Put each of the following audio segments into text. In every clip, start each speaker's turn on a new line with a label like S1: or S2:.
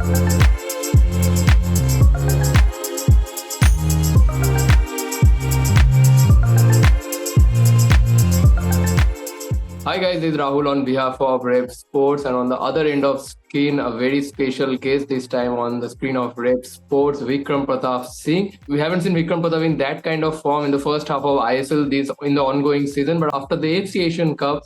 S1: Hi guys, this is Rahul on behalf of Rep Sports, and on the other end of screen, a very special guest this time on the screen of Rep Sports, Vikram Pratap Singh. We haven't seen Vikram Pratap in that kind of form in the first half of ISL this in the ongoing season, but after the AFC Asian Cup,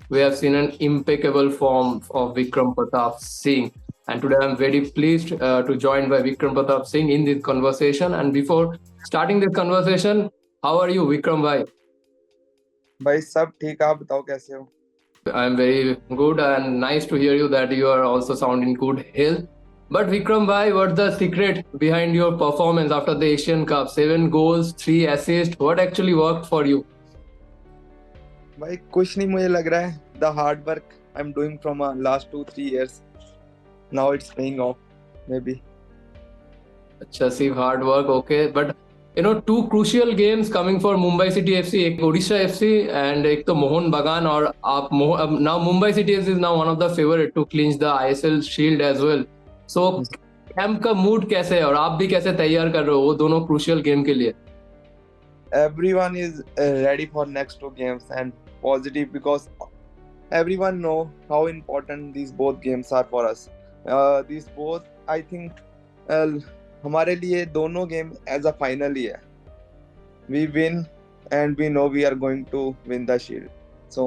S1: we have seen an impeccable form of Vikram Pratap Singh. And today I'm very pleased to join by Vikram Pratap Singh in this conversation. And before starting this conversation, how are you, Vikram bhai?
S2: भाई सब ठीक। आप बताओ कैसे हो?
S1: I'm very good and nice to hear you that you are also sounding good health. But Vikram bhai, what's the secret behind your performance after the Asian Cup? 7 goals, 3 assists. What actually worked for you?
S2: भाई कुछ नहीं, मुझे लग रहा है the hard work I am doing from last 2-3 years now it's paying of may be.
S1: Excessive hard work, okay. But two crucial games coming for Mumbai City FC, एक Odisha FC and एक तो मोहन बगान और आप अब now Mumbai City FC is now one of the favorite to clinch the ISL Shield as well. So camp का mood कैसे है और आप भी कैसे तैयार कर रहे हो वो दोनों क्रूशियल गेम के लिए?
S2: Everyone is ready for next 2 games and positive because everyone know how important these both games are for us. These both I think हमारे लिए दोनों गेम एज अ फाइनल ही है। We win and we know we are going to win the shield. So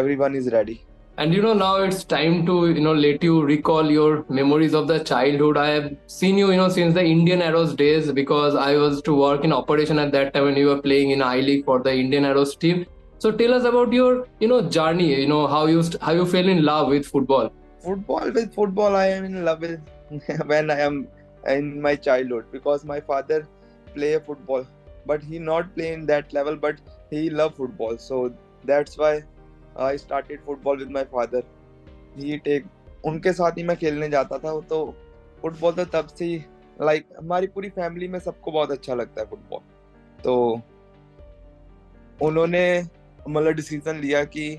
S2: everyone is ready.
S1: And now it's time to let you recall your memories of the childhood. I have seen you since the Indian Arrows days because I was to work in operation at that time when you were playing in I League for the Indian Arrows team. So tell us about your journey, how you fell in love with football.
S2: With football I am in love with when I am in my childhood because my father play football but he not play in that level but he love football, so that's why I started football with my father. He take उनके साथ ही मैं खेलने जाता था, तो football तो तब से ही लाइक हमारी पूरी फैमिली में सबको बहुत अच्छा लगता है फुटबॉल। तो उन्होंने मतलब डिसीजन लिया कि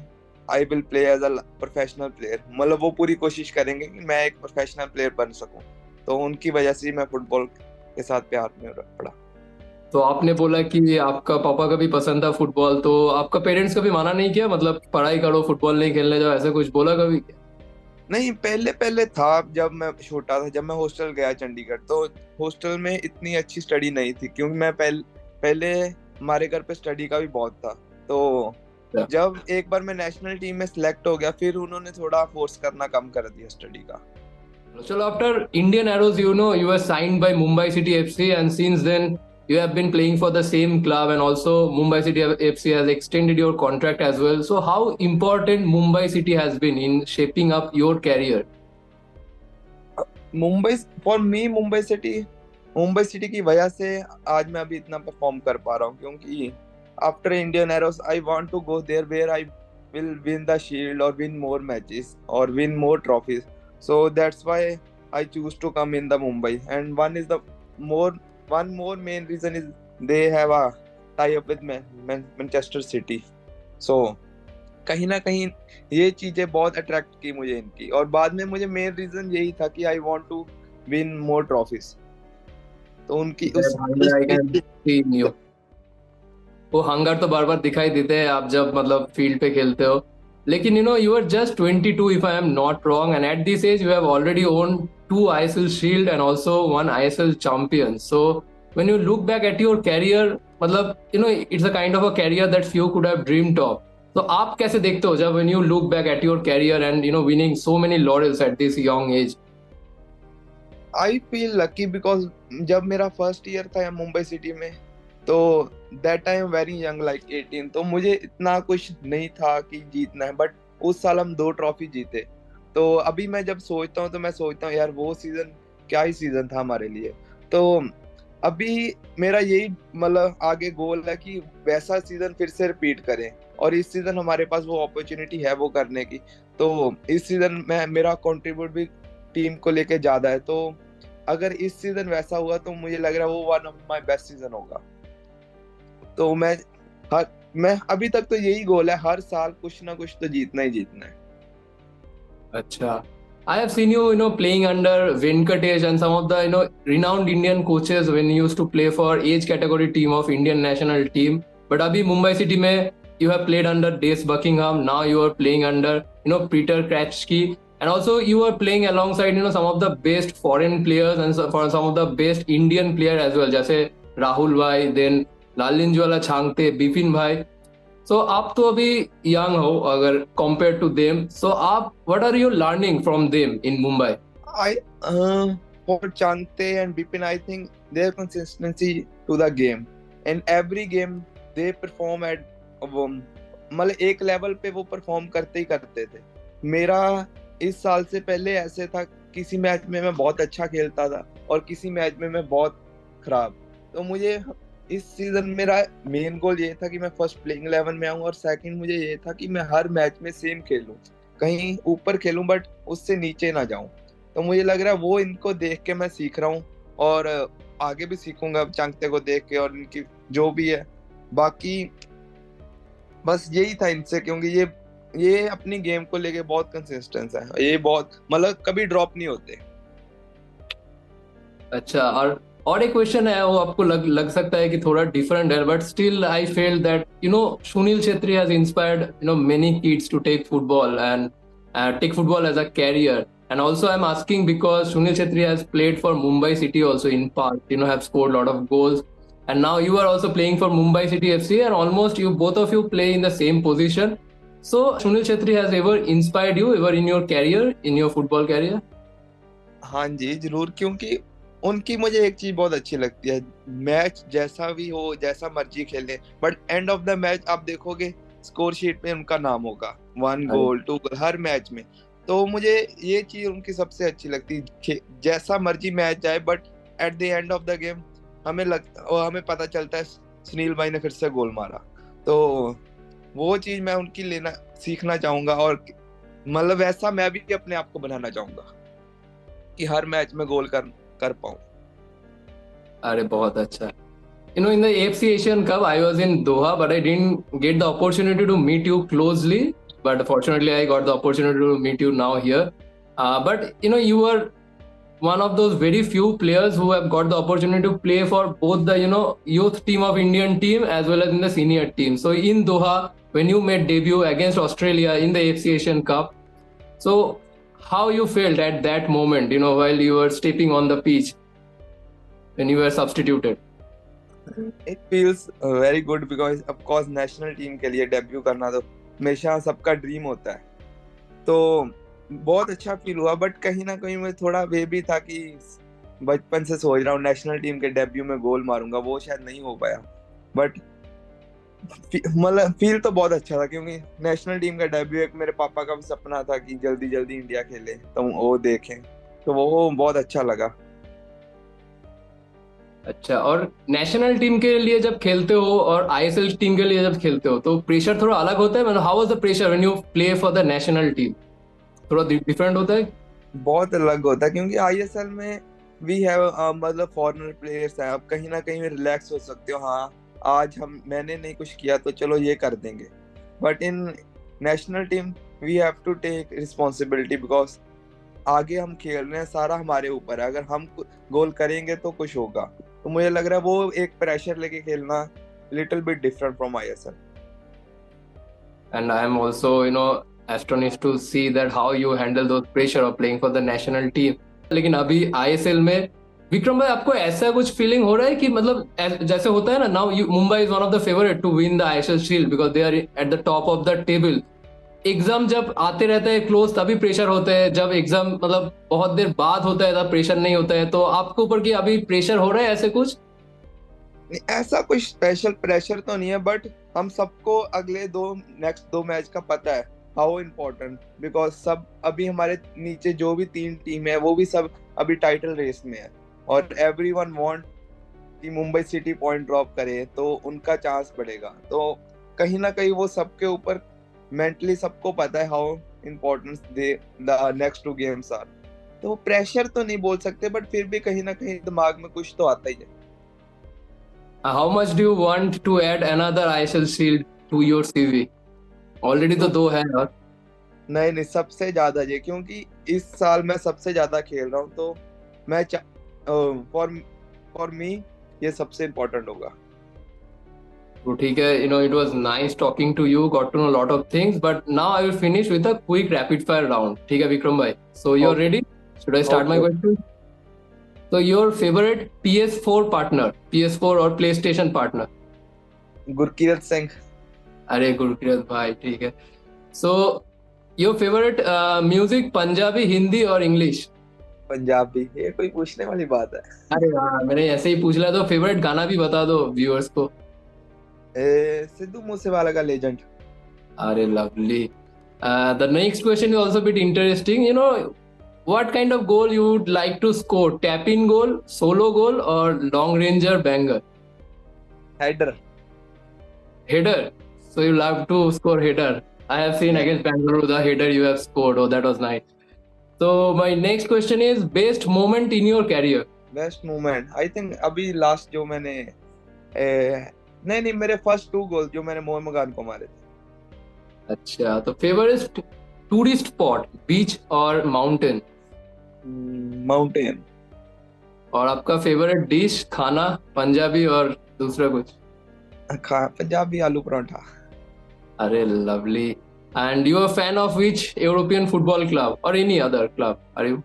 S2: I will play as a professional player, मतलब वो पूरी कोशिश करेंगे कि मैं एक प्रोफेशनल प्लेयर बन सकूं, तो उनकी वजह से मैं फुटबॉल के साथ प्यार में पड़ा।
S1: तो आपने बोला कि आपका पापा का भी पसंद था फुटबॉल, तो आपका पेरेंट्स कभी माना नहीं किया, मतलब पढ़ाई करो फुटबॉल नहीं खेलने जाओ, ऐसा कुछ बोला कभी?
S2: नहीं, पहले पहले था जब मैं छोटा था, जब मैं हॉस्टल गया चंडीगढ़, तो हॉस्टल में इतनी अच्छी स्टडी नहीं थी क्योंकि मैं पहले हमारे घर पे स्टडी का भी बहुत था। तो जब एक बार मैं नेशनल टीम में सिलेक्ट हो गया फिर उन्होंने थोड़ा फोर्स करना कम कर दिया स्टडी का।
S1: चलो, after Indian arrows you were signed by Mumbai City FC and since then you have been playing for the same club and also Mumbai City FC has extended your contract as well. So how important Mumbai City has been in shaping up your career?
S2: Mumbai for me Mumbai city की वजह से आज मैं अभी इतना perform कर पा रहा हूँ क्योंकि after Indian Arrows I want to go there where I will win the shield और विन मोर मैचेस और win more trophies, so that's why I choose to come in the Mumbai and one more main reason is they have a tie up with Manchester City, so कहीं ना कहीं ये चीजें बहुत attract की मुझे इनकी, और बाद में मुझे मेन रीजन यही था कि I want to win more trophies, तो उनकी
S1: I can see in you. वो हंगर तो बार बार दिखाई देते हैं आप जब मतलब फील्ड पे खेलते हो, लेकिन you are just 22 if I am not wrong, and at this age you have already owned 2 ISL Shield and also 1 ISL champion. So when you look back at your career, मतलब it's a kind of a career that few could have dreamed of. तो आप कैसे देखते हो जब when you look back at your career and winning so many laurels at this young age?
S2: I feel lucky because जब मेरा first year था Mumbai city में, तो that time very young like 18, तो मुझे इतना कुछ नहीं था कि जीतना है, बट उस साल हम 2 ट्रॉफी जीते। तो अभी मैं जब सोचता हूँ तो मैं सोचता हूँ यार वो सीजन क्या ही सीजन था हमारे लिए। तो अभी मेरा यही मतलब आगे गोल है कि वैसा सीजन फिर से रिपीट करें, और इस सीजन हमारे पास वो अपॉर्चुनिटी है वो करने की। तो इस सीजन में मेरा कंट्रीब्यूट भी टीम को लेके ज्यादा है, तो अगर इस सीजन वैसा हुआ तो मुझे लग रहा है वो one of my best season होगा। तो मैं अभी तक तो यही गोल है, हर साल कुछ ना कुछ तो जीतना ही जीतना है।
S1: अच्छा, I have seen you, playing under Venkatesh and some of the, renowned Indian coaches when you used to play for age category team of Indian national team. But abhi Mumbai City mein you have played under Des Buckingham. Now you are playing under, Peter Kratschke. And also you are playing alongside, some of the best foreign players and for some of the best Indian player as well. जैसे Rahul Bhai, then Lalinjwala Changte, Bipin Bhai. सो आप तो अभी young हो अगर compare to them, so आप what are you learning from them in Mumbai?
S2: I for Changte and Bipin, I think their consistency to the game and every game they perform at मतलब एक level पे वो perform करते ही करते थे. मेरा इस साल से पहले ऐसे था, किसी मैच में मैं बहुत अच्छा खेलता था और किसी मैच में मैं बहुत खराब. तो मुझे इस सीजन मेरा मेन गोल ये था कि मैं फर्स्ट प्लेइंग 11 में आऊं और सेकंड मुझे ये था कि मैं हर मैच में सेम खेलूं, कहीं ऊपर खेलूं बट उससे नीचे ना जाऊं. तो मुझे लग रहा है वो इनको देख के मैं सीख रहा हूँ और आगे भी सीखूंगा चांगते को देख के और इनकी जो भी है. बाकी बस यही था इनसे, क्योंकि ये अपनी गेम को लेके बहुत कंसिस्टेंस है, ये बहुत मतलब कभी ड्रॉप नहीं होते.
S1: अच्छा, और एक क्वेश्चन है, वो आपको लग सकता है कि थोड़ा डिफरेंट है, but still I feel that Sunil Chhetri has inspired many kids to take football and take football as a career. And also I'm asking because Sunil Chhetri has played for Mumbai City also in part, have scored a lot of goals. And now you are also playing for Mumbai City FC and almost both of you play in the same position. So Sunil Chhetri has ever inspired you ever in your career, in your football career?
S2: हाँ जी जरूर, क्योंकि उनकी मुझे एक चीज बहुत अच्छी लगती है, मैच जैसा भी हो जैसा मर्जी खेले but end of the match आप देखोगे स्कोर शीट पे उनका नाम होगा, 1 गोल 2 गोल हर मैच में. तो मुझे ये चीज उनकी सबसे अच्छी लगती है, जैसा मर्जी मैच जाए but at the end of the game हमें पता चलता है सुनील भाई ने फिर से गोल मारा. तो वो चीज मैं उनकी लेना सीखना चाहूंगा और मतलब वैसा मैं भी अपने आप को बनाना चाहूंगा कि हर मैच में गोल कर पाऊं.
S1: अरे बहुत अच्छा. In the AFC Asian Cup, I was in Doha, but I didn't get the opportunity to meet you closely. But fortunately, I got the opportunity to meet you now here. But you were one of those very few players who have got the opportunity to play for both the youth team of Indian team as well as in the senior team. So in Doha, when you made debut against Australia in the AFC Asian Cup, so how you felt at that moment? While you were stepping on the pitch when you were substituted.
S2: It feels very good because of course national team के लिए debut करना तो हमेशा सबका dream होता है. तो बहुत अच्छा फील हुआ बट कहीं ना कहीं मैं थोड़ा वे भी था कि बचपन से सोच रहा हूँ नेशनल टीम के डेब्यू में गोल मारूंगा, वो शायद नहीं हो पाया. बट मतलब फील तो बहुत अच्छा था, क्योंकि नेशनल टीम का डेब्यू एक मेरे पापा का भी सपना था कि जल्दी जल्दी इंडिया खेले तो वो देखें, तो वो बहुत अच्छा लगा.
S1: अच्छा, और नेशनल टीम के लिए जब खेलते हो और आईएसएल टीम के लिए जब खेलते हो तो प्रेशर थोड़ा अलग होता है? मतलब how was the pressure when you play for the national team? थोड़ा डिफरेंट होता है?
S2: बहुत अलग होता है, क्योंकि आईएसएल में वी हैव मतलब फॉरेनर प्लेयर्स हैं, आप कहीं ना कहीं रिलैक्स हो सकते हो. हाँ आज मैंने नहीं कुछ किया तो चलो ये कर देंगे, but in national team we have to take responsibility because आगे हम खेल रहे हैं, सारा हमारे ऊपर है. अगर हम गोल करेंगे तो कुछ होगा. तो मुझे लग रहा है वो एक प्रेशर लेके खेलना little bit different from ISL.
S1: And I am also, astonished to see that how you handle those pressure of playing for the national team. लेकिन अभी आईएसएल में विक्रम भाई आपको ऐसा कुछ फीलिंग हो रहा है कि मतलब जैसे होता है ना, now Mumbai is one of the favourite to win the ISL shield because they are at the top of the table. Exam जब आते रहता है क्लोज तभी प्रेशर होता है, जब एग्जाम मतलब बहुत देर बाद होता है तब प्रेशर नहीं होता है. तो आपके ऊपर की अभी प्रेशर हो रहा है ऐसे कुछ?
S2: ऐसा कुछ स्पेशल प्रेशर तो नहीं है, बट हम सबको अगले नेक्स्ट 2 मैच का पता है हाउ इम्पोर्टेंट, बिकॉज सब अभी हमारे नीचे जो भी 3 टीम है वो भी सब अभी टाइटल रेस में है और एवरीवन वांट कि मुंबई सिटी पॉइंट ड्रॉप करे तो उनका चांस बढ़ेगा. तो कहीं ना कहीं वो सबके ऊपर मेंटली सबको पता है how important the next 2 games are. तो प्रेशर तो नहीं बोल सकते बट फिर भी कहीं ना कहीं दिमाग में कुछ तो आता ही है.
S1: How much do you want to add another ISL shield to your CV? Already तो 2 है यार.
S2: नहीं नहीं, सबसे ज्यादा ये, क्योंकि इस साल मैं सबसे ज्यादा खेल रहा हूँ, तो मैं फॉर फॉर मी ये सबसे इम्पोर्टेंट होगा।
S1: तो ठीक है, it was nice talking to you, got to know a lot of things, but now I will finish with a quick rapid fire round. ठीक है विक्रम भाई, so you're
S2: okay.
S1: ready? Should I start my
S2: okay.
S1: question? So your favorite PS4 partner, PS4 और PlayStation partner?
S2: Gurkirat Singh.
S1: अरे गुरकीरत भाई, ठीक है। So your favorite music, Punjabi, Hindi और English?
S2: Punjabi, ये कोई पूछने वाली बात है?
S1: अरे हाँ, मैंने ऐसे ही पूछ लिया, तो फेवरेट गाना भी बता दो व्यूअर्स को।
S2: सिद्धू मूसेवाला का लेजेंड।
S1: अरे lovely. The next question is also a bit interesting. What kind of goal you would like to score? Tap in goal, solo goal, or long ranger banger?
S2: Header.
S1: Header. So you love to score header. I have seen against Bangalore the header you have scored. Oh, that was nice. So my next question is best moment in your career.
S2: Best moment, I think अभी last जो मैंने नहीं नहीं, मेरे first 2 गोल जो मैंने मोहन बगान को मारे थे।
S1: अच्छा, तो फेवरेट टूरिस्ट स्पॉट, बीच और माउंटेन?
S2: माउंटेन।
S1: और आपका फेवरेट डिश, खाना, पंजाबी और दूसरा कुछ?
S2: पंजाबी आलू पराठा।
S1: अरे lovely. And you are a fan of which European football club or any other club? Are you?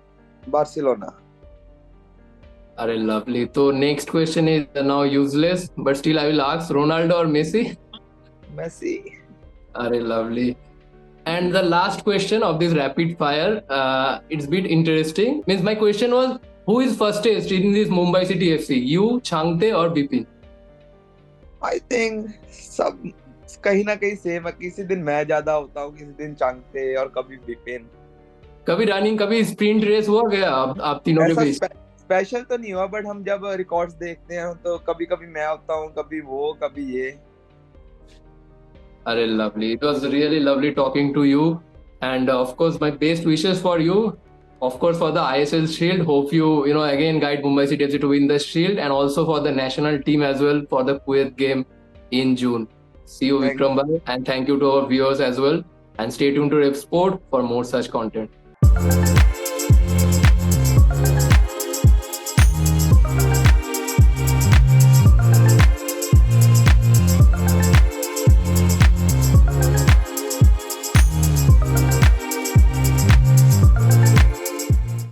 S2: Barcelona.
S1: अरे lovely. So next question is now useless, but still I will ask, Ronaldo or Messi?
S2: Messi.
S1: अरे lovely. And the last question of this rapid fire, it's a bit interesting. Means my question was, who is fastest in this Mumbai City FC? You, Changte or Bipin?
S2: I think सब कहीं ना कहीं same है, किसी दिन मैं ज्यादा होता हूँ, किसी दिन चांगते और कभी बिपिन।
S1: कभी रनिंग, कभी स्प्रिंट रेस हुआ गया आप तीनों के
S2: ऐसा
S1: बीच?
S2: स्पेशल तो नहीं हुआ, बट हम जब रिकॉर्ड्स देखते हैं तो कभी कभी मैं होता हूँ, कभी वो, कभी ये।
S1: Are lovely. It was really lovely talking to you. And of course, my best wishes for you. Of course, for the ISL Shield. Hope you again guide Mumbai City FC to win the Shield, and also for the national team as well for the Kuwait game in June. See you,
S2: Thank
S1: Vikram bhai, and thank you to our viewers as well. And stay tuned to Rep Sport for more such content.